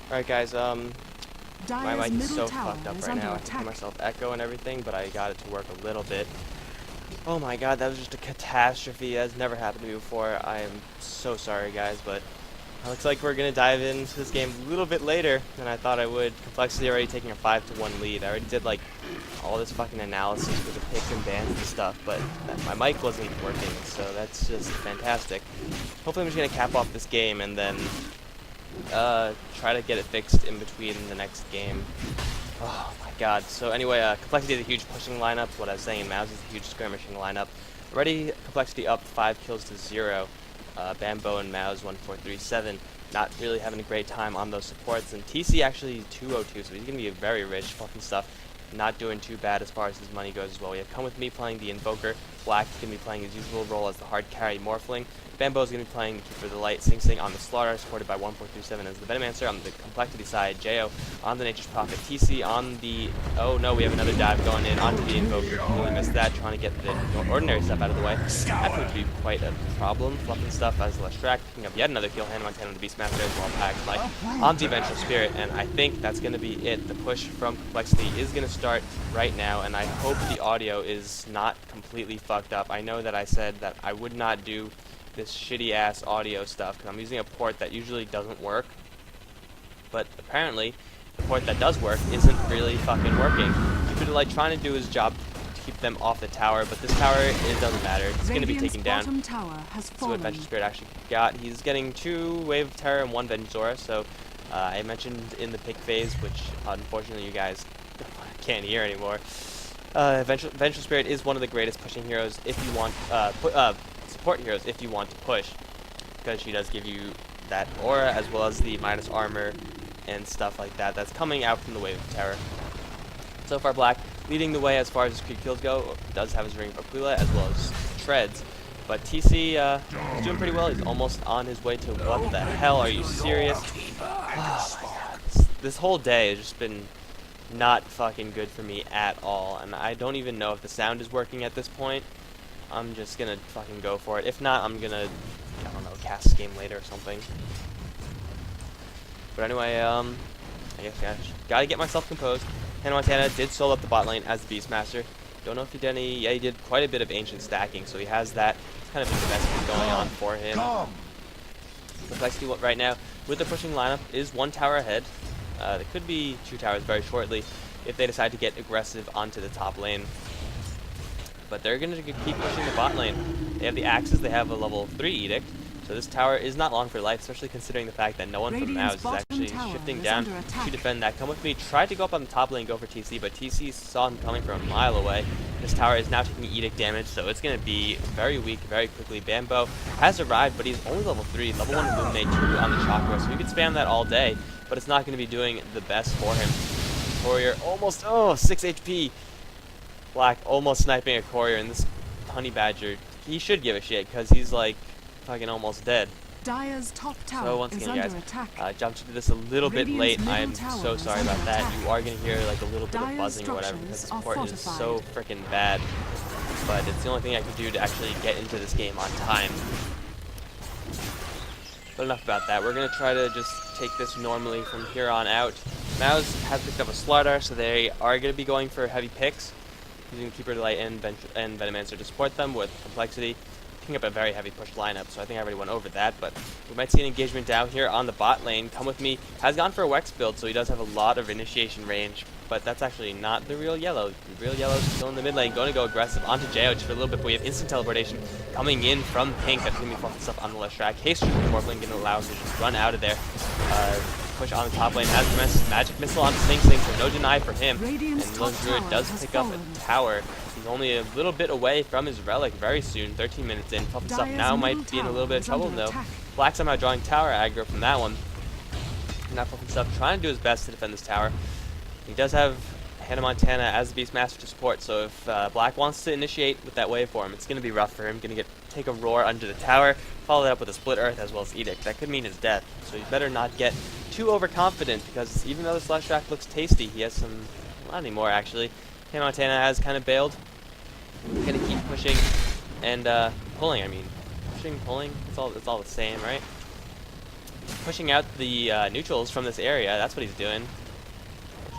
Alright guys, my mic is so tower fucked up is right under now. I can attack. hear myself echo and everything, but I got it to work a little bit. Oh my god, that was just a catastrophe. That's never happened to me before. I am so sorry guys, but it looks like we're gonna dive into this game a little bit later than I thought I would. Complexity already taking a 5-1 lead. I already did like all this fucking analysis for the picks and bans and stuff, but my mic wasn't working, so that's just fantastic. Hopefully I'm just gonna cap off this game and then try to get it fixed in between the next game. Oh my god. So anyway, Complexity is a huge pushing lineup. What I was saying, Mouz is a huge skirmishing lineup. Already Complexity up 5 kills to 0. Bambo and Mouz 1-4-3-7. Not really having a great time on those supports. And TC actually 202, so he's going to be very rich, fucking stuff. Not doing too bad as far as his money goes as well. We have Come With Me playing the Invoker. Black is going to be playing his usual role as the hard carry Morphling. Bambo is going to be playing the Keeper of the Light, Sing Sing on the Slaughter, supported by 1-4-3-7 as the Venomancer on the Complexity side, Jo on the Nature's Prophet, TC on the, oh no, we have another dive going in onto the Invoker, completely missed that, trying to get the ordinary stuff out of the way. That proved to be quite a problem, fluffing stuff as Lestrak, picking up yet another kill, Hannah Montana on the Beastmaster as well, Packed like on the Vengeful Spirit, and I think that's going to be it. The push from Complexity is going to start right now, and I hope the audio is not completely fucked up. I know that I said that I would not do this shitty ass audio stuff because I'm using a port that usually doesn't work, but apparently the port that does work isn't really fucking working. Keeper of the Light trying to do his job to keep them off the tower, but this tower, it doesn't matter. It's going to be taken down. So what Vengeful Spirit actually got, he's getting 2 Wave of Terror and 1 Vengezora, so I mentioned in the pick phase, which unfortunately you guys can't hear anymore. Vengeful Spirit is one of the greatest pushing heroes if you want, support heroes if you want to push, because she does give you that aura as well as the minus armor and stuff like that that's coming out from the Wave of Terror. So far Black leading the way as far as his creep kills go, does have his Ring of Aquila as well as Treads, but TC is doing pretty well. He's almost on his way to, what the hell, are you serious? Oh my god, this whole day has just been not fucking good for me at all, and I don't even know if the sound is working at this point. I'm just gonna fucking go for it. If not, I'm gonna, I don't know, cast this game later or something. But anyway, I guess I gotta get myself composed. Hannah Montana did solo up the bot lane as the Beastmaster. Don't know if he did any, yeah, he did quite a bit of ancient stacking, so he has that kind of investment going on for him. Complexity right now, with the pushing lineup, is 1 tower ahead. There could be 2 towers very shortly if they decide to get aggressive onto the top lane. But they're going to keep pushing the bot lane. They have the axes, they have a level 3 edict, so this tower is not long for life, especially considering the fact that no one from Mouz is actually shifting down to defend that. Come With Me tried to go up on the top lane, go for TC, but TC saw him coming from a mile away. This tower is now taking edict damage, so it's going to be very weak very quickly. Bambo has arrived, but he's only level 3, level 1 Illuminate 2 on the Chakra, so he could spam that all day, but it's not going to be doing the best for him. Courier almost, 6 HP. Black almost sniping a courier, and this honey badger, he should give a shit because he's like fucking almost dead. Dire's top tower So once again, guys, jumped into this a little bit late. I'm so sorry about that. You are gonna hear like a little bit of buzzing or whatever because the support is so freaking bad. But it's the only thing I can do to actually get into this game on time. But enough about that. We're gonna try to just take this normally from here on out. Mouz has picked up a Slaughter, so they are gonna be going for heavy picks, using Keeper of the Light and Venomancer to support them with Complexity, picking up a very heavy push lineup, so I think I already went over that, but we might see an engagement down here on the bot lane. Come With Me has gone for a Wex build, so he does have a lot of initiation range, but that's actually not the real yellow. The real yellow is still in the mid lane, going to go aggressive onto Jo just for a little bit, but we have instant teleportation coming in from Pink. That's going to be fucking stuff on the left track. Haste Morphling going to allow us to just run out of there. Push on the top lane, has the magic missile on Sing Sing, so no deny for him. And Lone Druid does pick up a tower. He's only a little bit away from his relic very soon, 13 minutes in. Puffin Stuff now might be in a little bit of trouble though. Black somehow drawing tower aggro from that one. Now Puffin Stuff trying to do his best to defend this tower. He does have Hannah Montana as the Beastmaster to support, so if Black wants to initiate with that waveform, it's going to be rough for him. Going to take a roar under the tower, follow that up with a Split Earth as well as Edict. That could mean his death, so he better not get too overconfident, because even though this Lestrak looks tasty, he has some, not anymore actually. Hannah Montana has kind of bailed. We're going to keep pushing and pulling, I mean. Pushing, pulling, it's all the same, right? pushing out the neutrals from this area. That's what he's doing.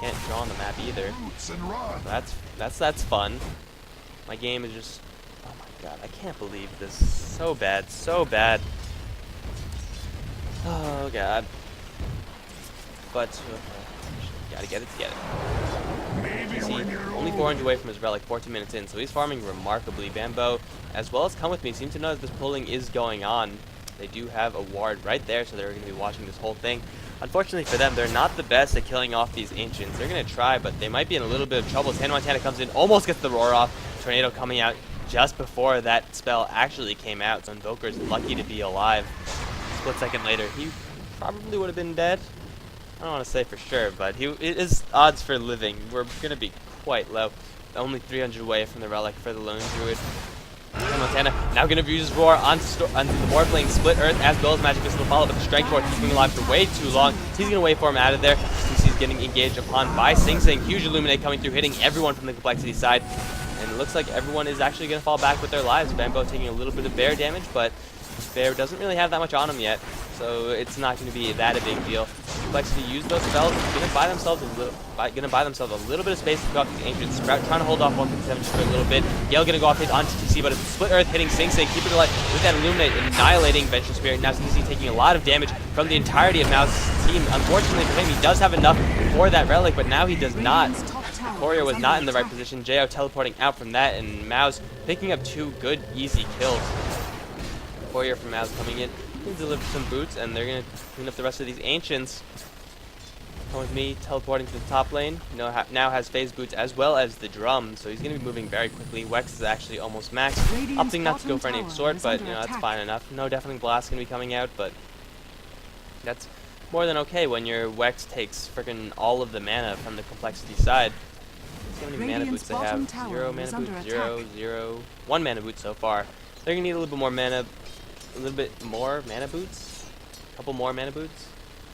Can't draw on the map either. That's fun. My game is just, oh my god, I can't believe this. So bad, so bad. Oh god. But gotta get it together. See, only 400 away from his relic, 14 minutes in, so he's farming remarkably. Bambo, as well as Come With Me, seem to know that this pulling is going on. They do have a ward right there, so they're going to be watching this whole thing. Unfortunately for them, they're not the best at killing off these Ancients. They're going to try, but they might be in a little bit of trouble. Hannah Montana comes in, almost gets the roar off. Tornado coming out just before that spell actually came out, so Invoker's lucky to be alive. Split second later, he probably would have been dead. I don't want to say for sure, but his odds for living were going to be quite low. Only 300 away from the relic for the Lone Druid. Montana now going to use his roar onto the board, playing Split Earth as well as Magic Missile to follow, but the Strike Force keeping alive for way too long. He's going to wait for him out of there. He's getting engaged upon by Sing Sing. Huge Illuminate coming through, hitting everyone from the Complexity side. And it looks like everyone is actually going to fall back with their lives. Bambo taking a little bit of bear damage, but Bear doesn't really have that much on him yet, so it's not going to be that a big deal. Complexity use those spells, going to buy themselves a little bit of space to go off these Ancients. Sprout trying to hold off 157 just for a little bit. Gale going to go off his onto TC, but it's Split Earth hitting Sing Sing, keeping it alive with that Illuminate, annihilating Vengeful Spirit. Now TC taking a lot of damage from the entirety of Mouz's team. Unfortunately for him, he does have enough for that relic, but now he does not. Courier was not in the right position. Jo teleporting out from that, and Mouz picking up 2 good, easy kills. Courier from Mouz coming in. He deliver some boots, and they're going to clean up the rest of these Ancients. Come With Me teleporting to the top lane. Now has phase boots as well as the drum, so he's going to be moving very quickly. Wex is actually almost maxed. Opting not to go for any sort, but that's fine enough. No Deafening Blast going to be coming out, but that's more than okay when your Wex takes freaking all of the mana from the Complexity side. How many mana boots they have? 0 mana boots, 0, 0. 1 mana boot so far. They're going to need a little bit more mana. A little bit more mana boots, a couple more mana boots.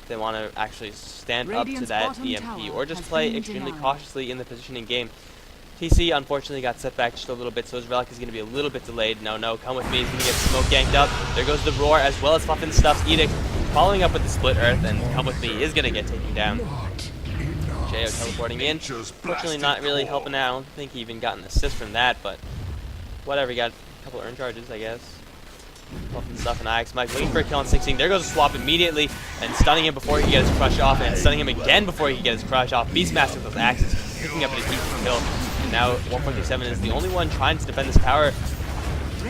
They want to actually stand up to that EMP, or just play extremely cautiously in the positioning game. TC unfortunately got set back just a little bit, so his relic is going to be a little bit delayed. No, Come With Me. He's going to get smoke ganked up. There goes the roar, as well as Fluffin Stuff's Edict, following up with the Split Earth, and Come With Me is going to get taken down. Jo teleporting in. Fortunately, not really helping out. I don't think he even got an assist from that, but whatever. He got a couple earn charges, I guess. Fluffin Stuff and Ix Mike looking for a kill on 16. There goes a swap immediately, and stunning him before he can get his crush off, and stunning him again before he can get his crush off. Beastmaster with those axes, picking up an easy kill. And now 1.27 is the only one trying to defend this tower.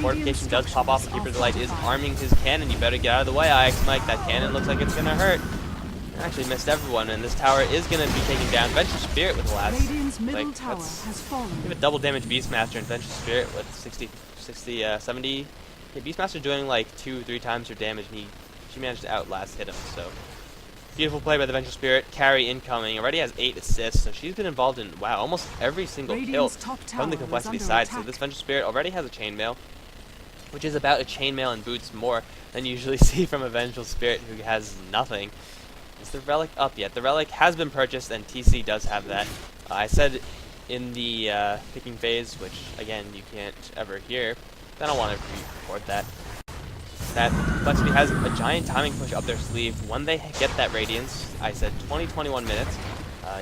Fortification does pop off. Keeper Delight is arming his cannon. You better get out of the way, Ix Mike. That cannon looks like it's going to hurt. Actually missed everyone, and this tower is going to be taken down. Vengeful Spirit with the last. Give a double damage Beastmaster and Vengeful Spirit with 70. Yeah, Beastmaster doing like 2-3 times her damage, and she managed to outlast hit him. So beautiful play by the Vengeful Spirit. Carry incoming. Already has 8 assists, so she's been involved in almost every single kill from the Complexity side. So this Vengeful Spirit already has a chainmail, which is about a chainmail and boots more than you usually see from a Vengeful Spirit who has nothing. Is the relic up yet? The relic has been purchased, and TC does have that. I said in the picking phase, which again you can't ever hear. I don't want to re-record that. That Complexity has a giant timing push up their sleeve. When they get that Radiance, I said 20-21 minutes.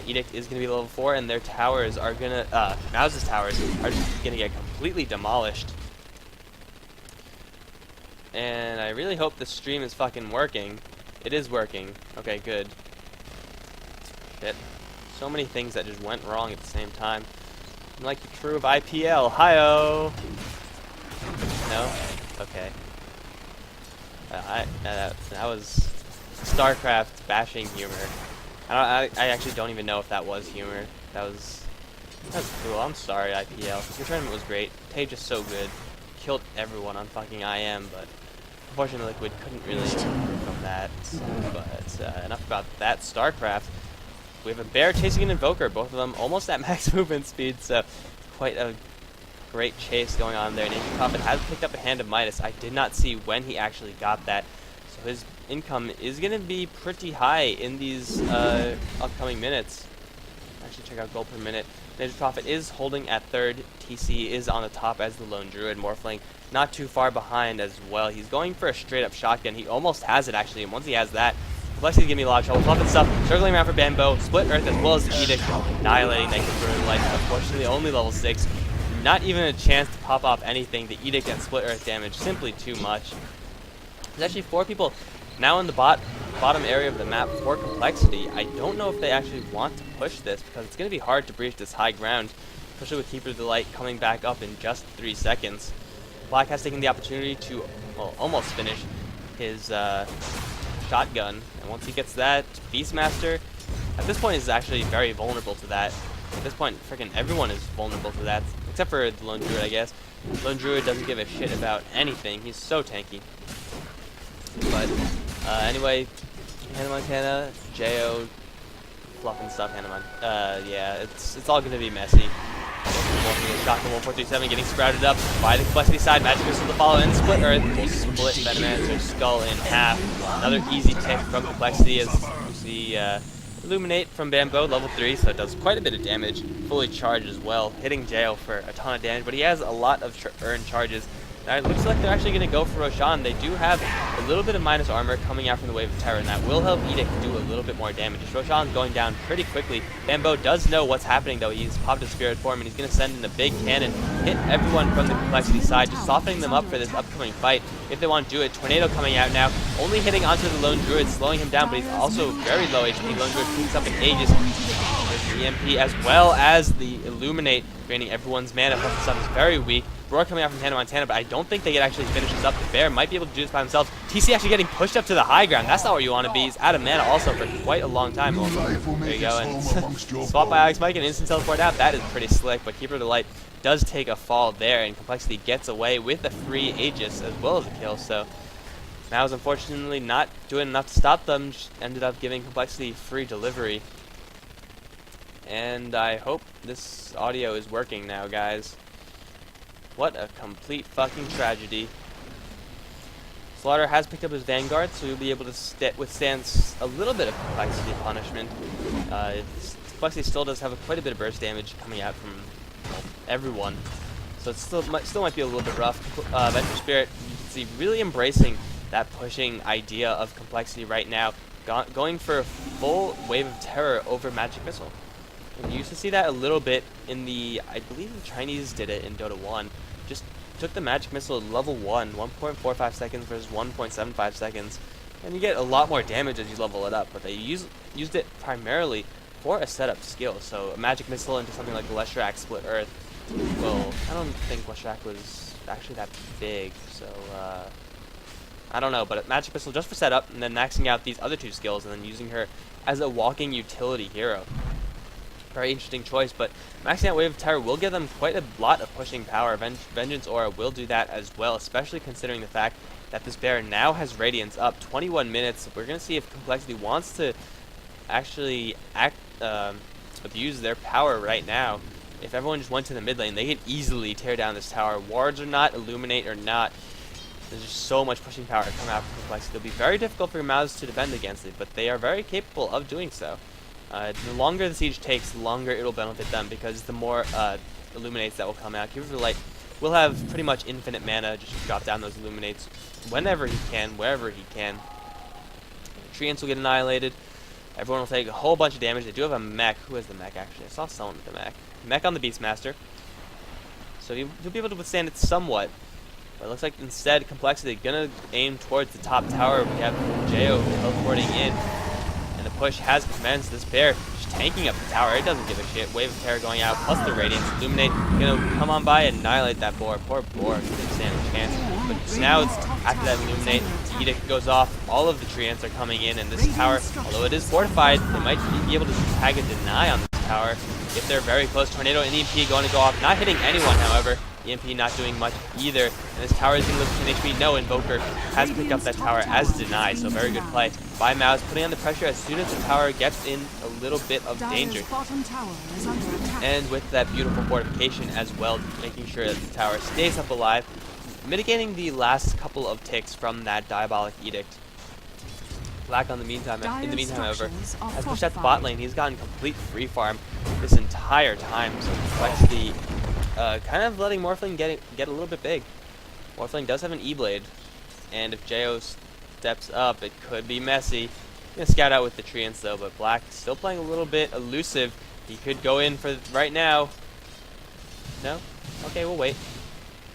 Edict is going to be level 4, and their towers are going to, Mouz's towers are just going to get completely demolished. And I really hope the stream is fucking working. It is working. Okay, good. Shit. So many things that just went wrong at the same time. I'm like the crew of IPL. Hi-oh! No? Okay. That was StarCraft bashing humor. I actually don't even know if that was humor. That's cool. I'm sorry, IPL. Your tournament was great. Tage is so good. Killed everyone on fucking IM, but unfortunately Liquid couldn't really improve from that. But enough about that. StarCraft. We have a bear chasing an invoker. Both of them almost at max movement speed, so quite a great chase going on there. And Ancient Prophet has picked up a Hand of Midas. I did not see when he actually got that. So his income is going to be pretty high in these upcoming minutes. Actually, check out gold per minute. Ancient Prophet is holding at third. TC is on the top as the lone druid. Morphling not too far behind as well. He's going for a straight up shotgun. He almost has it actually, and once he has that, Complexity's giving me a lot of trouble. Fluff and stuff, circling around for Bambo, Split Earth as well as the Edict, annihilating that Converted Light. Unfortunately, only level 6. Not even a chance to pop off anything. The Edict and Split Earth damage simply too much. There's actually 4 people now in the bottom area of the map for Complexity. I don't know if they actually want to push this because it's going to be hard to breach this high ground, especially with Keeper of the Light coming back up in just 3 seconds. Black has taken the opportunity to almost finish his shotgun, and once he gets that, Beastmaster at this point is actually very vulnerable to that. At this point, freaking everyone is vulnerable to that, except for the Lone Druid, I guess. Lone Druid doesn't give a shit about anything. He's so tanky. But anyway, Hannah Montana, Jo, Fluff and stuff. Yeah, it's all gonna be messy. Shotgun 1437 getting sprouted up by the Complexity side. Magic Missile to follow and Split Earth. Split Venomancer's skull in half. Another easy tick from Complexity as the Illuminate from Bambo, level 3, so it does quite a bit of damage. Fully charged as well, hitting Jo for a ton of damage, but he has a lot of earned charges. Now it looks like they're actually going to go for Roshan. They do have a little bit of minus armor coming out from the Wave of Terror, and that will help Edict do a little bit more damage. Roshan's going down pretty quickly. Bambo does know what's happening though. He's popped his Spirit Form, and he's going to send in a big cannon, hit everyone from the Complexity side, just softening them up for this upcoming fight if they want to do it. Tornado coming out now, only hitting onto the Lone Druid, slowing him down, but he's also very low HP. Lone Druid picks up in Aegis. There's the EMP as well as the Illuminate, draining everyone's mana. Plus the stuff is very weak. Roar coming out from Hannah Montana, but I don't think they can actually finish this up. The Bear might be able to do this by themselves. TC actually getting pushed up to the high ground. That's not where you want to be. He's out of mana also for quite a long time. Well, there you go. And swap by Alex Mike and instant teleport out. That is pretty slick, but Keeper of the Light does take a fall there, and Complexity gets away with a free Aegis as well as a kill. So Mouz unfortunately not doing enough to stop them. Just ended up giving Complexity free delivery. And I hope this audio is working now, guys. What a complete fucking tragedy. Slaughter has picked up his Vanguard, so he'll be able to withstand a little bit of Complexity punishment. Complexity still does have quite a bit of burst damage coming out from everyone, so it still might be a little bit rough. Venture Spirit, you can see, really embracing that pushing idea of Complexity right now, going for a full Wave of Terror over Magic Missile. And you used to see that a little bit in I believe the Chinese did it in Dota 1. Just took the Magic Missile level 1, 1.45 seconds versus 1.75 seconds. And you get a lot more damage as you level it up, but they used it primarily for a setup skill. So a Magic Missile into something like Leshrac Split Earth. Well, I don't think Leshrac was actually that big, so I don't know, but a Magic Missile just for setup, and then maxing out these other 2 skills, and then using her as a walking utility hero. Very interesting choice, but maxing out Wave of Terror will give them quite a lot of pushing power. Vengeance Aura will do that as well, especially considering the fact that this Bear now has Radiance up 21 minutes. We're going to see if Complexity wants to actually abuse their power right now. If everyone just went to the mid lane, they could easily tear down this tower. Wards or not, Illuminate or not, there's just so much pushing power coming out from Complexity. It'll be very difficult for Mouz to defend against it, but they are very capable of doing so. The longer the siege takes, the longer it'll benefit them, because the more Illuminates that will come out. Keeper of the Light will have pretty much infinite mana, just drop down those Illuminates whenever he can, wherever he can. Treants will get annihilated. Everyone will take a whole bunch of damage. They do have a mech. Who has the mech, actually? I saw someone with the mech. Mech on the Beastmaster. So he'll be able to withstand it somewhat. But it looks like instead, Complexity gonna aim towards the top tower. We have Jo teleporting in. And the push has commenced. This Bear just tanking up the tower. It doesn't give a shit. Wave of Terror going out, plus the Radiance. Illuminate gonna come on by and annihilate that boar. Poor boar didn't stand a chance. But now it's after that Illuminate, the Edict goes off. All of the Treants are coming in, and this tower, although it is fortified, they might be able to tag a deny on this tower if they're very close. Tornado and EMP going to go off, not hitting anyone, however. EMP not doing much either, and this tower is going to lose 10 HP. No, Invoker has picked up that tower as denied, so very good play by Mouz, putting on the pressure as soon as the tower gets in a little bit of danger. And with that beautiful fortification as well, making sure that the tower stays up alive, mitigating the last couple of ticks from that Diabolic Edict. Black in the meantime, however, has pushed at the bot lane. He's gotten complete free farm this entire time, so Complexity kind of letting Morphling get a little bit big. Morphling does have an E-Blade, and if Jo steps up, it could be messy. Gonna scout out with the treants though, but Black still playing a little bit elusive. He could go in for right now. No? Okay, we'll wait.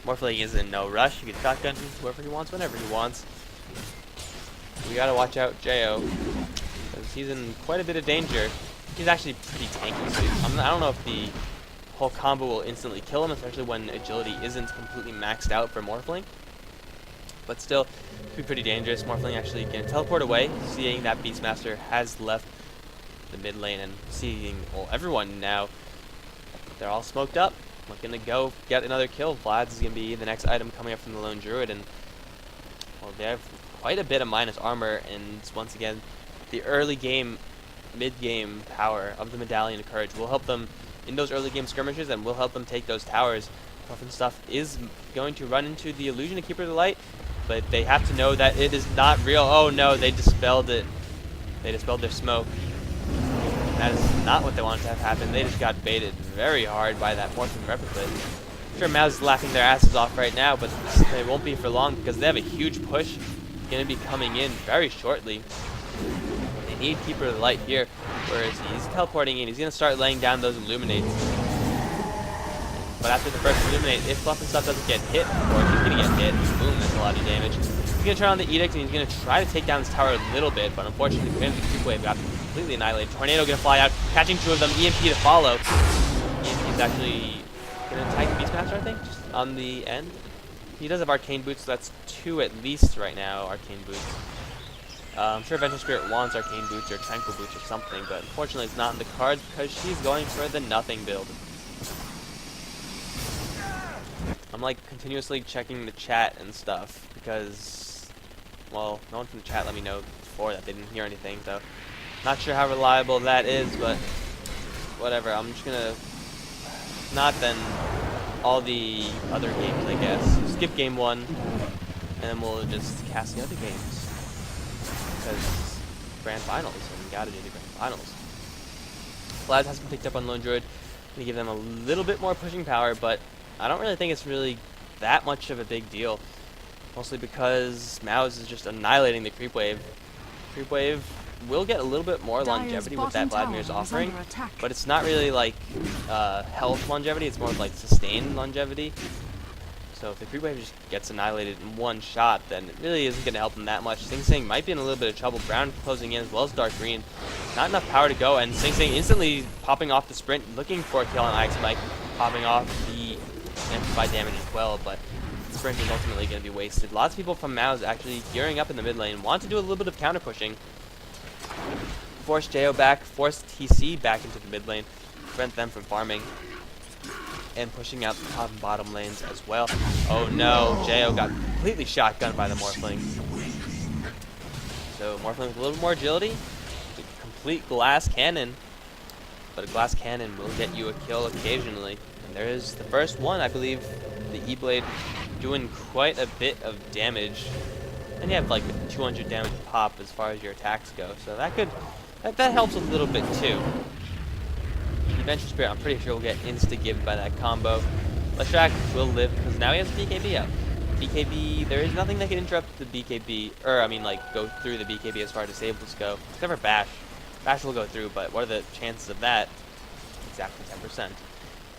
Morphling is in no rush. He can shotgun whoever he wants, whenever he wants. We gotta watch out Jo, because he's in quite a bit of danger. He's actually pretty tanky, so I don't know if the whole combo will instantly kill him, especially when agility isn't completely maxed out for Morphling. But still, it could be pretty dangerous. Morphling actually can teleport away, seeing that Beastmaster has left the mid lane, and seeing, well, everyone now, they're all smoked up. Looking to go get another kill. Vlad's is going to be the next item coming up from the Lone Druid, and, well, they have quite a bit of minus armor, and once again, the early game, mid-game power of the Medallion of Courage will help them in those early game skirmishes, and will help them take those towers. Puffin Stuff is going to run into the illusion of Keeper of the Light, but they have to know that it is not real. Oh no, they dispelled it. They dispelled their smoke. That is not what they wanted to have happen. They just got baited very hard by that Morphin Replicate. I'm sure Mouz is laughing their asses off right now, but they won't be for long because they have a huge push going to be coming in very shortly. They need Keeper of the Light here, whereas he's teleporting in. He's going to start laying down those Illuminates. But after the first Illuminate, if Puffin Stuff doesn't get hit, or if he's going to get hit, boom, that's a lot of damage. He's going to turn on the Edict, and he's going to try to take down this tower a little bit, but unfortunately, the Creep Wave got completely annihilated. Tornado going to fly out, catching two of them, EMP to follow. EMP is actually going to attack the Beastmaster, I think, just on the end. He does have Arcane Boots, so that's 2 at least right now, Arcane Boots. I'm sure Venture Spirit wants Arcane Boots or Tranquil Boots or something, but unfortunately it's not in the cards because she's going for the nothing build. I'm like continuously checking the chat and stuff because, well, no one from the chat let me know before that they didn't hear anything, so not sure how reliable that is, but whatever. I'm just gonna not then all the other games, I guess. Skip game 1, and then we'll just cast the other games because Grand Finals, and we gotta do the Grand Finals. Vlad has been picked up on Lone Druid. Gonna give them a little bit more pushing power, but I don't really think it's really that much of a big deal. Mostly because Mouz is just annihilating the Creep Wave. Creep Wave will get a little bit more longevity with that Vladimir's offering, but it's not really like health longevity, it's more like sustained longevity. So if the Creep Wave just gets annihilated in one shot, then it really isn't going to help them that much. Sing Sing might be in a little bit of trouble. Brown closing in as well as Dark Green. Not enough power to go, and Sing Sing instantly popping off the sprint, looking for a kill on Ike Spike, popping off the amplified damage as well, but the sprint is ultimately going to be wasted. Lots of people from Mouz actually gearing up in the mid lane, want to do a little bit of counter pushing. Force Jo back, force TC back into the mid lane, prevent them from farming, and pushing out the top and bottom lanes as well. Oh no, Jo got completely shotgunned by the Morphling. So Morphling with a little more agility, a complete glass cannon, but a glass cannon will get you a kill occasionally. And there is the first one, I believe, the E-Blade doing quite a bit of damage. And you have like 200 damage pop as far as your attacks go, so that helps a little bit too. The Venture Spirit, I'm pretty sure will get insta-given by that combo. Leshrac will live because now he has BKB up. BKB, there is nothing that can interrupt the BKB, or I mean like go through the BKB as far as disables go, except for Bash. Bash will go through, but what are the chances of that? Exactly 10%.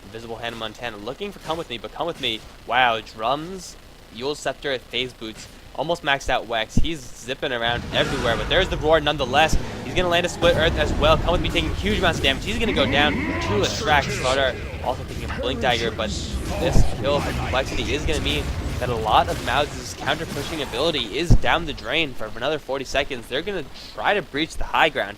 Invisible Hannah Montana looking for Come With Me, but Come With Me, wow, drums, Eul's Scepter, Phase Boots, almost maxed out Wex. He's zipping around everywhere, but there's the Roar nonetheless. He's going to land a Split Earth as well. Come With Me taking huge amounts of damage. He's going to go down to a track. Slaughter also taking a Blink Dagger, but this kill for Complexity is going to mean that a lot of Mouz's counter-pushing ability is down the drain for another 40 seconds. They're going to try to breach the high ground.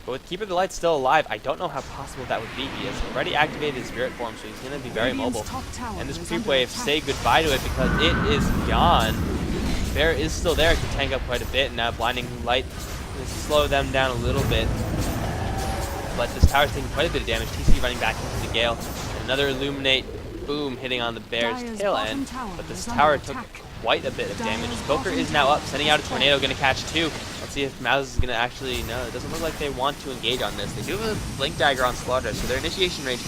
But with Keeper of the Light still alive, I don't know how possible that would be. He has already activated his Spirit Form, so he's going to be very mobile. And this Creep Wave, say goodbye to it because it is gone. Bear is still there to tank up quite a bit, and now Blinding Light is to slow them down a little bit. But this tower's taking quite a bit of damage. TC running back into the Gale. And another Illuminate, boom, hitting on the Bear's tail end. But this tower took quite a bit of damage. Poker is now up, sending out a Tornado, going to catch 2. Let's see if Mouz is going to actually, no, it doesn't look like they want to engage on this. They do have a Blink Dagger on Slaughter, so their initiation range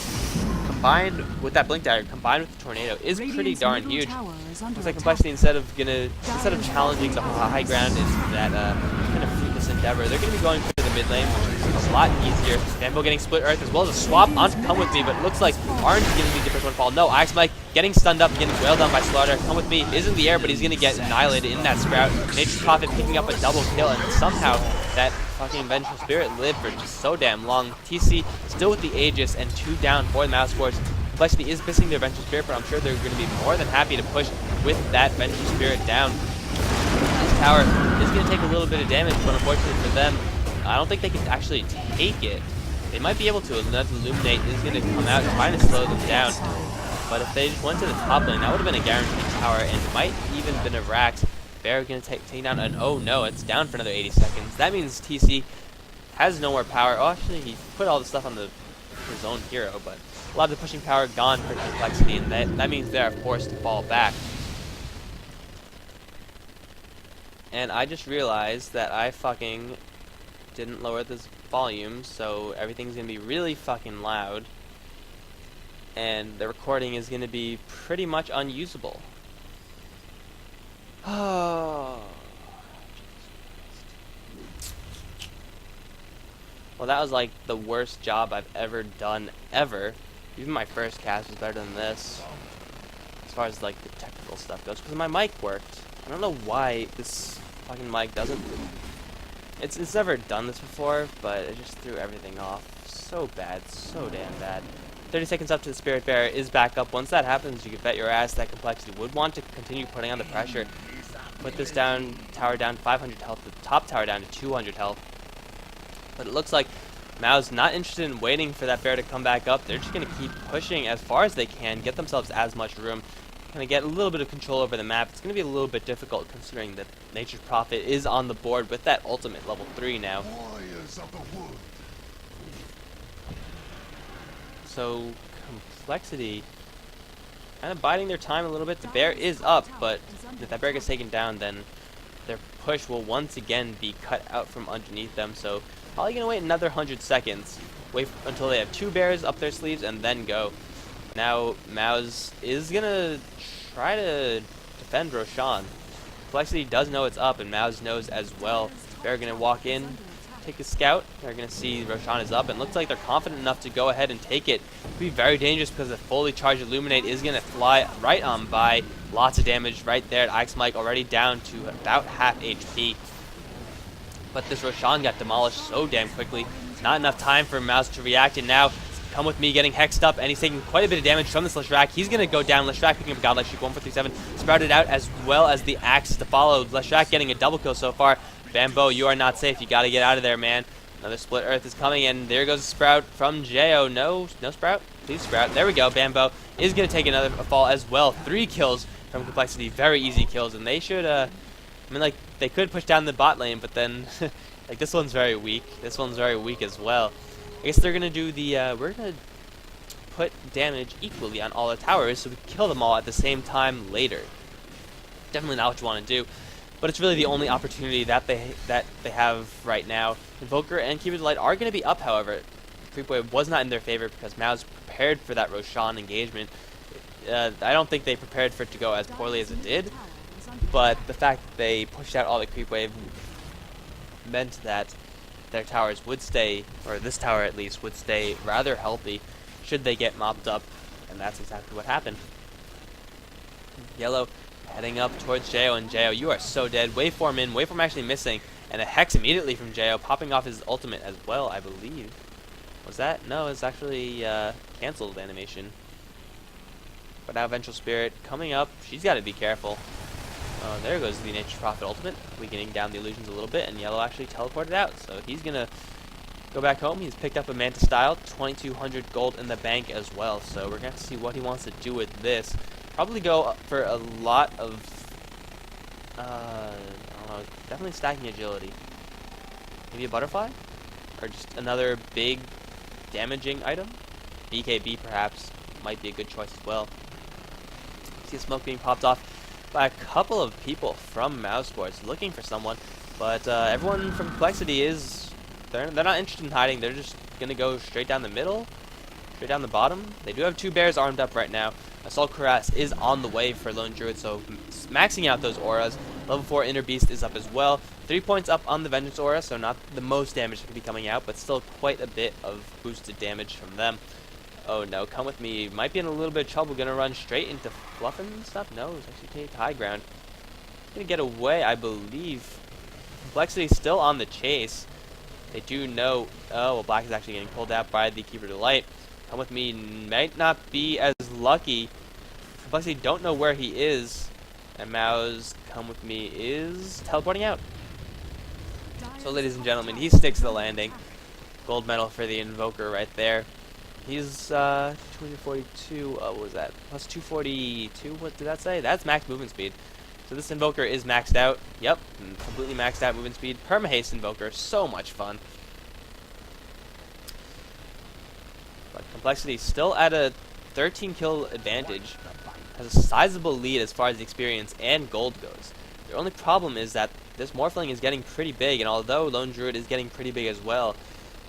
combined with that Blink Dagger, combined with the Tornado, is pretty darn huge. Looks like Complexity instead of challenging the high ground is that kind of free to this endeavor. They're going to be going for the mid lane, which is a lot easier. Bambo getting split earth as well as a swap onto Come With Me, but it looks like Orange is going to be the first one to fall. No, Ice Mike getting stunned up, getting wailed on by Slaughter. Come With Me is in the air, but he's going to get annihilated in that Sprout. Nature's Prophet picking up a double kill, and somehow that fucking Vengeful Spirit lived for just so damn long. TC still with the Aegis and 2 down for the Mouse Sports. Complexity is missing their Vengeful Spirit, but I'm sure they're going to be more than happy to push with that Vengeful Spirit down. This tower is going to take a little bit of damage, but unfortunately for them, I don't think they can actually take it. They might be able to. Another Illuminate is going to come out trying to slow them down. But if they just went to the top lane, that would have been a guaranteed tower, and might even been a Rax. Bear going to take down an, oh no, it's down for another 80 seconds. That means TC has no more power. Oh, actually, he put all the stuff on his own hero, but a lot of the pushing power gone for Complexity, and that means they're forced to fall back. And I just realized that I fucking didn't lower this volume, so everything's gonna be really fucking loud, and the recording is gonna be pretty much unusable. Oh. Well, that was like the worst job I've ever done, ever. Even my first cast was better than this, as far as like the technical stuff goes, because my mic worked. I don't know why this fucking mic doesn't. It's never done this before, but it just threw everything off. So bad, so damn bad. 30 seconds up to the Spirit Bearer is back up. Once that happens, you can bet your ass that Complexity would want to continue putting on the pressure. Put this tower down to 500 health, the top tower down to 200 health. But it looks like Mouz not interested in waiting for that bear to come back up. They're just going to keep pushing as far as they can, get themselves as much room. Going to get a little bit of control over the map. It's going to be a little bit difficult considering that Nature's Prophet is on the board with that ultimate level 3 now. So Complexity kind of biding their time a little bit. The bear is up, but if that bear gets taken down, then their push will once again be cut out from underneath them. So probably going to wait another 100 seconds. Wait until they have 2 bears up their sleeves and then go. Now Mouz is going to try to defend Roshan. Complexity does know it's up, and Mouz knows as well. Bear going to walk in, take a scout. They're going to see Roshan is up, and looks like they're confident enough to go ahead and take it. It'll be very dangerous because the fully charged Illuminate is going to fly right on by. Lots of damage right there. Ice Mike already down to about half HP. But this Roshan got demolished so damn quickly. Not enough time for Mouz to react, and now Come With Me getting hexed up, and he's taking quite a bit of damage from this Leshrac. He's going to go down. Leshrac picking up Godlike Streak 1437. Sprouted out as well as the axe to follow. Leshrac getting a double kill so far. Bambo, you are not safe. You got to get out of there, man. Another Split Earth is coming, and there goes a Sprout from Jo. No Sprout? Please Sprout. There we go. Bambo is going to take another fall as well. 3 kills from Complexity. Very easy kills, and they should, I mean, like, they could push down the bot lane, but then, like, this one's very weak. This one's very weak as well. I guess they're going to do the, we're going to put damage equally on all the towers so we can kill them all at the same time later. Definitely not what you want to do, but it's really the only opportunity that they have right now. Invoker and Cupid's Light are going to be up, however. Creep Wave was not in their favor because Mouz prepared for that Roshan engagement. I don't think they prepared for it to go as poorly as it did, but the fact that they pushed out all the Creep Wave meant that their towers would stay, or this tower at least, would stay rather healthy should they get mopped up, and that's exactly what happened. Yellow heading up towards Jo, and Jo, you are so dead. Waveform in, Waveform actually missing, and a Hex immediately from Jo, popping off his ultimate as well, I believe. Was that? No, it's actually cancelled animation. But now Vengeful Spirit coming up, she's got to be careful. There goes the Nature's Prophet ultimate, weakening down the illusions a little bit, and Yellow actually teleported out, so he's going to go back home. He's picked up a Manta Style, 2,200 gold in the bank as well, so we're going to see what he wants to do with this. Probably go for a lot of, I don't know, definitely stacking agility. Maybe a Butterfly? Or just another big damaging item? BKB perhaps might be a good choice as well. See a smoke being popped off by a couple of people from Mouz Sports looking for someone, but everyone from Complexity is, they're not interested in hiding. They're just going to go straight down the middle, straight down the bottom. They do have 2 bears armed up right now. Assault Cuirass is on the way for Lone Druid, so maxing out those auras Level 4 Inner Beast is up as well. 3 points up on the Vengeance Aura, so not the most damage that could be coming out, but still quite a bit of boosted damage from them. Oh no, come with me. Might be in a little bit of trouble. Gonna run straight into Fluff and stuff? No, it's actually take high ground. Gonna get away, I believe. Complexity still on the chase. They do know. Oh, well, Black is actually getting pulled out by the Keeper Delight. Come with me might not be as lucky. Complexity don't know where he is. And Mouz, come with me, is teleporting out. So, ladies and gentlemen, he sticks the landing. Gold medal for the Invoker right there. He's 242. What was that? Plus 242. What did that say? That's max movement speed. So this Invoker is maxed out. Yep, completely maxed out movement speed. Perma-haste Invoker, so much fun. But Complexity still at a 13 kill advantage. Has a sizable lead as far as experience and gold goes. The only problem is that this Morphling is getting pretty big, and although Lone Druid is getting pretty big as well,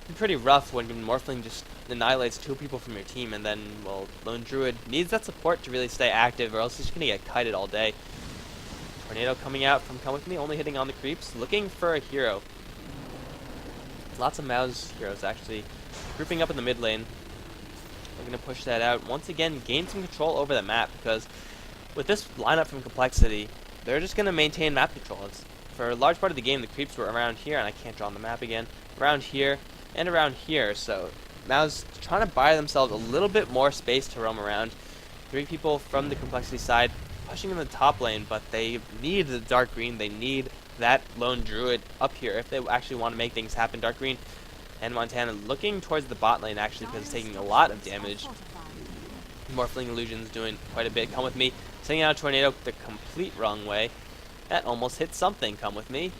it's pretty rough when Morphling just annihilates 2 people from your team, and then, well, Lone Druid needs that support to really stay active, or else he's going to get kited all day. Tornado coming out from Come With Me, only hitting on the creeps, looking for a hero. Lots of Mouz heroes, actually, grouping up in the mid lane. We're going to push that out. Once again, gain some control over the map, because with this lineup from Complexity, they're just going to maintain map control. For a large part of the game, the creeps were around here, and I can't draw on the map again, around here, and around here, so Mouz trying to buy themselves a little bit more space to roam around. 3 people from the Complexity side pushing in the top lane, but they need the Dark Green. They need that Lone Druid up here if they actually want to make things happen. Dark Green and Montana looking towards the bot lane, actually, because it's taking a lot of damage. Morphling Illusion's doing quite a bit. Come With Me, sending out a Tornado the complete wrong way. That almost hit something. Come With Me.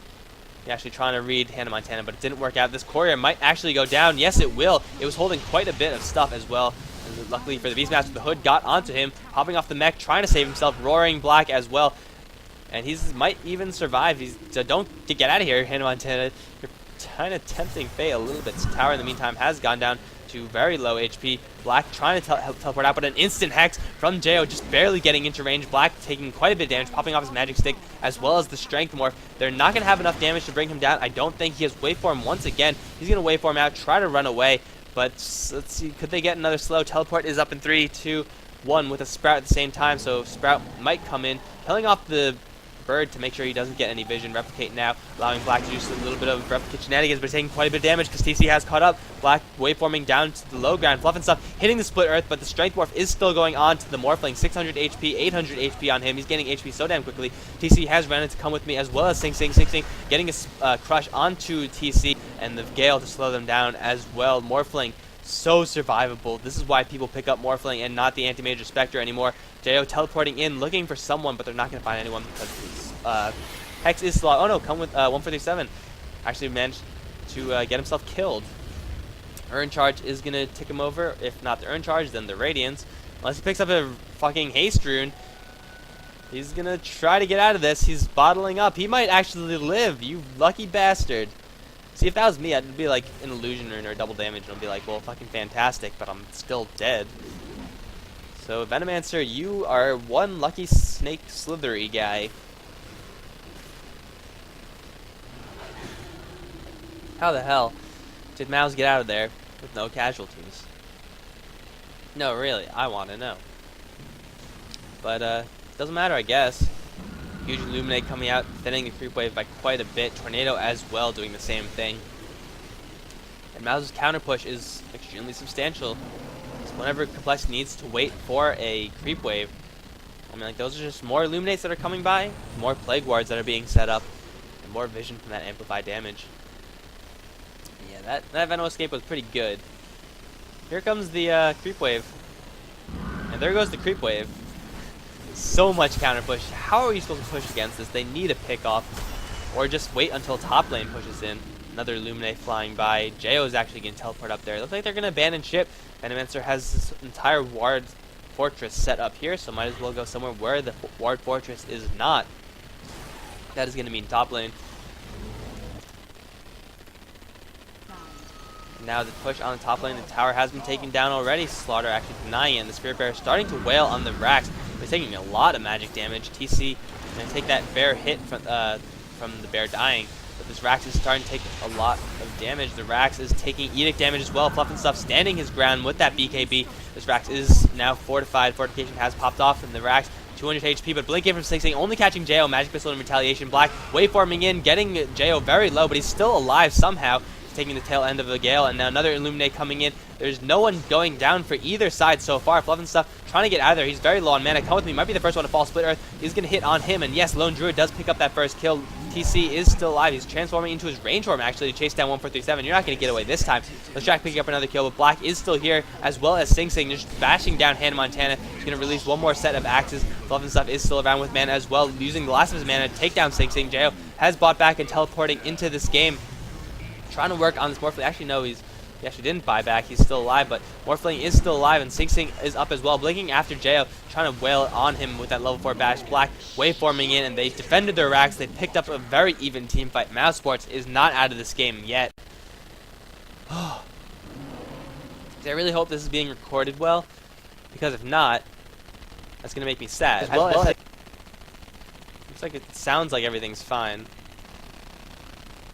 He's actually trying to read Hannah Montana, but it didn't work out. This courier might actually go down. Yes, it will. It was holding quite a bit of stuff as well. And luckily for the Beastmaster, the Hood got onto him, hopping off the mech, trying to save himself, roaring Black as well. And he might even survive. So don't get out of here, Hannah Montana. You're kind of tempting fate a little bit. Tower, in the meantime, has gone down to very low HP. Black trying to teleport out, but an instant hex from Jo, just barely getting into range. Black taking quite a bit of damage, popping off his magic stick, as well as the strength morph. They're not going to have enough damage to bring him down. I don't think he has waveform once again. He's going to waveform out, try to run away, but let's see, could they get another slow? Teleport is up in 3, 2, 1 with a Sprout at the same time, so Sprout might come in, killing off the Bird to make sure he doesn't get any vision. Replicate now, allowing Black to do a little bit of replicate shenanigans, but taking quite a bit of damage because TC has caught up. Black waveforming down to the low ground, Fluff and stuff, hitting the Split Earth, but the Strength Morph is still going on to the Morphling. 600 HP, 800 HP on him. He's getting HP so damn quickly. TC has ran into Come With Me as well as Sing, getting a crush onto TC, and the Gale to slow them down as well. Morphling so survivable. This is why people pick up Morphling and not the Anti-Major Spectre anymore. Jo teleporting in, looking for someone, but they're not going to find anyone because Hex is slow. Oh no, Come With 147 actually managed to get himself killed. Urn Charge is going to tick him over. If not the Urn Charge, then the Radiance. Unless he picks up a fucking Haste Rune, he's going to try to get out of this. He's bottling up. He might actually live, you lucky bastard. See, if that was me, I'd be like an Illusion Rune or double damage, and I'd be like, well, fucking fantastic, but I'm still dead. So, Venomancer, you are one lucky snake slithery guy. How the hell did Mouz get out of there with no casualties? No, really, I want to know. But, doesn't matter, I guess. Huge Illuminate coming out, thinning the creep wave by quite a bit. Tornado as well doing the same thing. And Mouz's counter push is extremely substantial. So whenever Complex needs to wait for a creep wave, I mean, like, those are just more Illuminates that are coming by, more Plague Wards that are being set up, and more vision from that amplified damage. Yeah, that Venom escape was pretty good. Here comes the creep wave. And there goes the creep wave. So much counter push. How are you supposed to push against this? They need a pick off, or just wait until top lane pushes in. Another Illuminate flying by. Jo is actually going to teleport up there. It looks like they're going to abandon ship. Venomancer has this entire ward fortress set up here, so might as well go somewhere where the ward fortress is not. That is going to mean top lane. Now the push on the top lane, the tower has been taken down already. Slaughter actually denying it, and the Spirit Bearer starting to wail on the racks. They're taking a lot of magic damage. TC Gonna take that bear hit from the bear dying. But this Rax is starting to take a lot of damage. The Rax is taking Edict damage as well. Fluff and Stuff standing his ground with that BKB. This Rax is now fortified. Fortification has popped off, and the Rax 200 HP, but Blink in from 16, only catching Jo. Magic Pistol in retaliation. Black waveforming in, getting Jo very low, but he's still alive somehow. He's taking the tail end of the Gale, and now another Illuminate coming in. There's no one going down for either side so far. Fluff and Stuff trying to get out of there. He's very low on mana. Come with me. Might be the first one to fall. Split Earth is going to hit on him, and yes, Lone Druid does pick up that first kill. TC is still alive. He's transforming into his range form actually to chase down 1437. You're not going to get away this time. Leshrac picking up another kill, but Black is still here as well as Sing Sing just bashing down Hannah Montana. He's going to release one more set of axes. Fluff and Stuff is still around with mana as well, using the last of his mana to take down Sing Sing. Jo has bought back and teleporting into this game, trying to work on this Morphling. Actually, no, he actually didn't buy back. He's still alive, but Morphling is still alive, and Sing Sing is up as well, blinking after Jo, trying to wail on him with that level 4 bash. Black waveforming in, and they defended their racks. They picked up a very even team fight. Mouse Sports is not out of this game yet. I really hope this is being recorded well, because if not, that's going to make me sad. As well as looks like it sounds like everything's fine.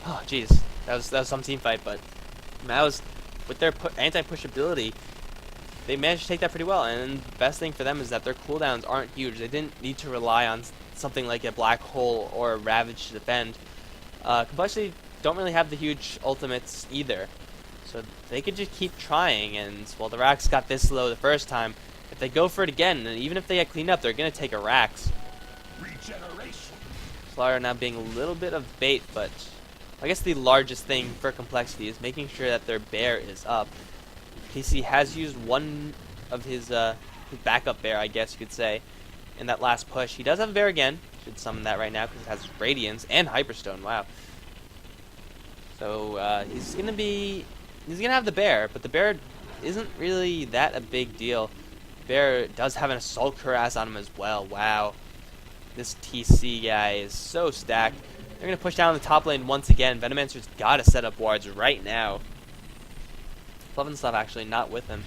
Oh, jeez. That was some team fight, but Mouse, with their anti-pushability, they managed to take that pretty well. And the best thing for them is that their cooldowns aren't huge. They didn't need to rely on something like a Black Hole or a Ravage to defend. Complexity don't really have the huge ultimates either, so they could just keep trying. And well, the Rax got this low the first time. If they go for it again, and even if they get cleaned up, they're gonna take a Rax. Slaughter now being a little bit of bait, but I guess the largest thing for Complexity is making sure that their bear is up. TC has used one of his backup bear, I guess you could say, in that last push. He does have a bear again. Should summon that right now because it has Radiance and Hyperstone. Wow. So he's gonna have the bear, but the bear isn't really that a big deal. Bear does have an Assault Cuirass on him as well. Wow. This TC guy is so stacked. They're going to push down the top lane once again. Venomancer's got to set up wards right now. Fluff and Stuff actually not with him.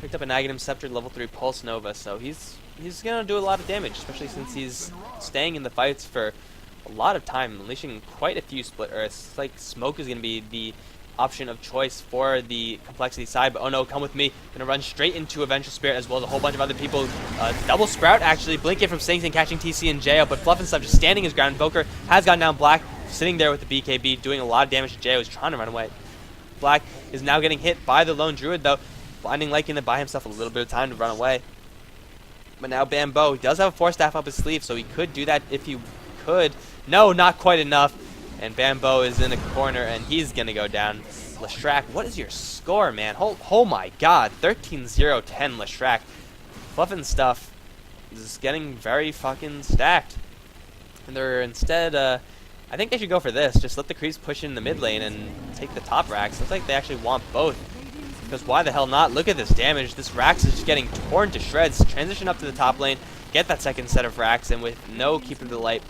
Picked up a Aghanim Scepter level 3 Pulse Nova, so he's going to do a lot of damage, especially since he's staying in the fights for a lot of time, unleashing quite a few Split Earths. It's like Smoke is going to be the option of choice for the Complexity side, but oh no, come with me. Gonna run straight into Avengeful Spirit as well as a whole bunch of other people. Double Sprout actually, blinking from Sing Sing, catching TC and Jo, but Fluff and Stuff just standing his ground. Invoker has gone down. Black sitting there with the BKB, doing a lot of damage to Jo. He's trying to run away. Black is now getting hit by the Lone Druid though, Blinding Liking to buy himself a little bit of time to run away. But now Bambo, he does have a Force Staff up his sleeve, so he could do that if he could. No, not quite enough. And Bambo is in a corner, and he's going to go down. Leshrac, what is your score, man? Oh my god, 13-0-10 Leshrac. Fluff and Stuff is getting very fucking stacked. And they're instead, I think they should go for this. Just let the creeps push in the mid lane and take the top racks. Looks like they actually want both. Because why the hell not? Look at this damage. This Rax is just getting torn to shreds. Transition up to the top lane, get that second set of racks, and with no Keeper of the Light,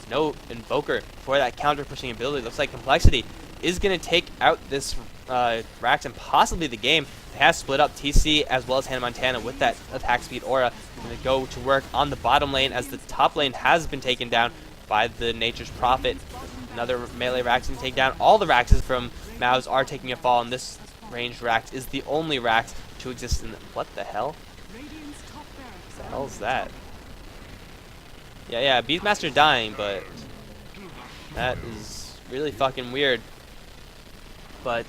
no Invoker for that counter pushing ability, looks like Complexity is going to take out this Rax and possibly the game. It has split up TC as well as Hannah Montana with that attack speed aura. Going to go to work on the bottom lane as the top lane has been taken down by the Nature's Prophet. Another melee Rax can take down. All the Raxes from Mouz are taking a fall, and this ranged Rax is the only Rax to exist in the... What the hell? What the hell is that? Yeah, Beastmaster dying, but that is really fucking weird. But,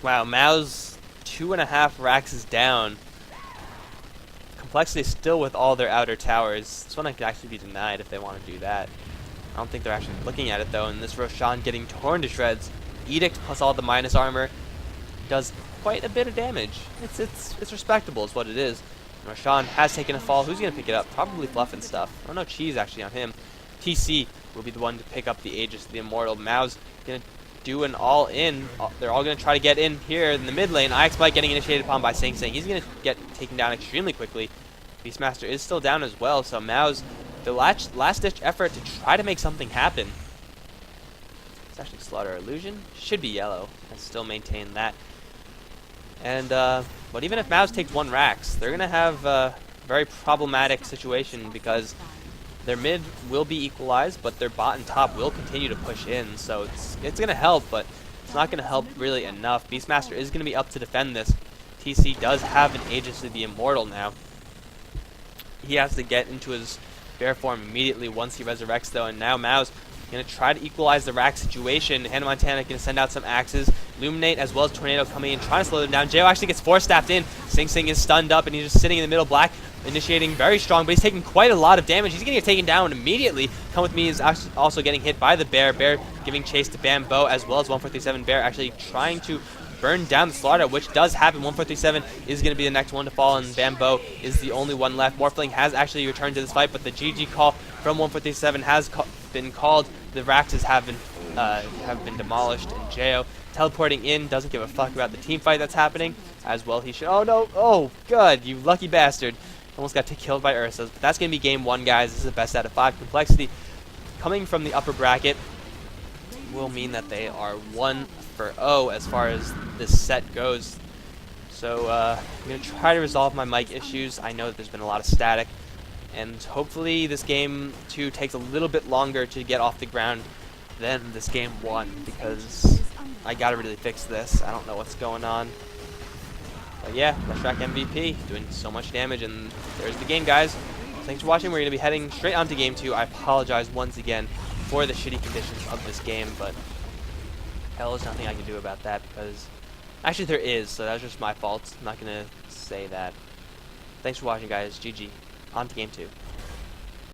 wow, Mouz 2.5 Raxes down. Complexity still with all their outer towers. This one could actually be denied if they want to do that. I don't think they're actually looking at it, though, and this Roshan getting torn to shreds. Edict plus all the minus armor does quite a bit of damage. It's respectable is what it is. Roshan has taken a fall. Who's going to pick it up? Probably Fluff and Stuff. Oh no, Cheese actually on him. TC will be the one to pick up the Aegis of the Immortal. Mouz going to do an all-in. They're all going to try to get in here in the mid lane. IX Bite getting initiated upon by Sing Sing. He's going to get taken down extremely quickly. Beastmaster is still down as well, so Mouz, the last-ditch effort to try to make something happen. It's actually Slaughter Illusion. Should be yellow. I still maintain that. And, but even if Mouz takes one Rax, they're going to have a very problematic situation because Their mid will be equalized, but their bot and top will continue to push in, so it's going to help, but it's not going to help really enough. Beastmaster is going to be up to defend this. TC does have an Aegis of the Immortal now. He has to get into his bear form immediately once he resurrects, though, and now Mouz going to try to equalize the rack situation. Hannah Montana going to send out some axes. Illuminate as well as Tornado coming in, trying to slow them down. Jo actually gets force-staffed in. Sing Sing is stunned up, and he's just sitting in the middle. Black initiating very strong, but he's taking quite a lot of damage. He's going to get taken down immediately. Come With Me is actually also getting hit by the bear. Bear giving chase to Bambo, as well as 1437. Bear actually trying to burn down the Slaughter, which does happen. 1437 is going to be the next one to fall, and Bambo is the only one left. Morphling has actually returned to this fight, but the GG call from 1437 has been called. The Raxes have been demolished, and Jo teleporting in, doesn't give a fuck about the team fight that's happening, as well he should. Oh no, oh good, you lucky bastard. Almost got killed by Ursa's, but that's going to be game 1, guys. This is the best out of 5. Complexity coming from the upper bracket will mean that they are 1-0 as far as this set goes. So I'm going to try to resolve my mic issues. I know that there's been a lot of static, and hopefully this game 2 takes a little bit longer to get off the ground than this game 1, because I got to really fix this. I don't know what's going on. But yeah, Leshrac MVP, doing so much damage, and there's the game, guys. Thanks for watching. We're going to be heading straight on to game 2. I apologize once again for the shitty conditions of this game, but hell, there's nothing I can do about that, because actually there is, so that's just my fault. I'm not going to say that. Thanks for watching, guys. GG. On to game 2.